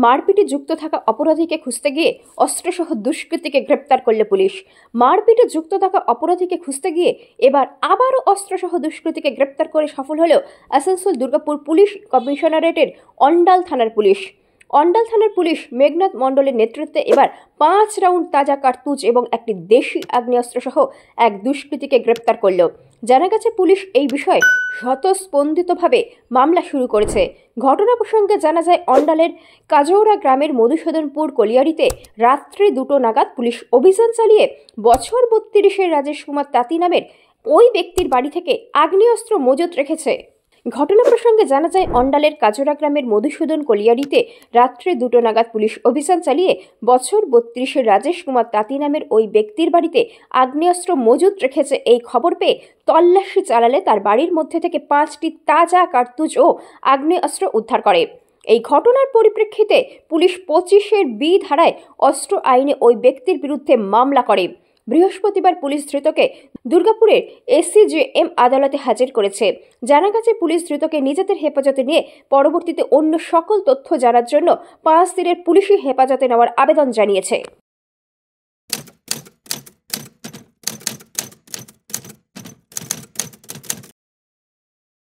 মারপিটে যুক্ত থাকা অপরাধীকে খুঁজতে গিয়ে অস্ত্রসহ দুষ্কৃতীকে গ্রেপ্তার করল পুলিশ। মারপিটে যুক্ত থাকা অপরাধীকে খুঁজতে গিয়ে এবার আবারও অস্ত্রসহ দুষ্কৃতীকে গ্রেপ্তার করে সফল হল আসানসোল দুর্গাপুর পুলিশ কমিশনারেটের অন্ডাল থানার পুলিশ। অন্ডাল থানার পুলিশ মেঘনাথ মণ্ডলের নেতৃত্বে এবার 5 রাউন্ড তাজা কার্তুজ এবং একটি দেশি আগ্নেয়াস্ত্রসহ এক দুষ্কৃতীকে গ্রেপ্তার করল। জানা গেছে পুলিশ এই বিষয়ে স্বতঃস্ফূর্তভাবে মামলা শুরু করেছে। ঘটনা প্রসঙ্গে জানা যায়, অন্ডালের কাজৌরা গ্রামের মধুসূদনপুর কলিয়ারিতে রাত্রি 2টো নাগাদ পুলিশ অভিযান চালিয়ে বছর 32-এর রাজেশ কুমার তাঁতি নামের ওই ব্যক্তির বাড়ি থেকে আগ্নেয়াস্ত্র মজুত রেখেছে। ঘটনা প্রসঙ্গে জানা যায়, অন্ডালের কাজরা গ্রামের মধুসূদন কলিয়ারিতে রাত্রে 2টো নাগাদ পুলিশ অভিযান চালিয়ে বছর 32-এর রাজেশ কুমার তাঁতি নামের ওই ব্যক্তির বাড়িতে আগ্নেয়াস্ত্র মজুত রেখেছে। এই খবর পেয়ে তল্লাশি চালালে তার বাড়ির মধ্যে থেকে 5টি তাজা কার্তুজ ও আগ্নেয়াস্ত্র উদ্ধার করে। এই ঘটনার পরিপ্রেক্ষিতে পুলিশ 25-এর বি ধারায় অস্ত্র আইনে ওই ব্যক্তির বিরুদ্ধে মামলা করে। বৃহস্পতিবার পুলিশ ধৃতকে দুর্গাপুরের এসিজেএম আদালতে হাজির করেছে। জানা গেছে, পুলিশ ধৃতকে নিজেদের হেফাজতে নিয়ে পরবর্তীতে অন্য সকল তথ্য জানার জন্য 5 দিনের পুলিশি হেফাজতে নেওয়ার আবেদন জানিয়েছে।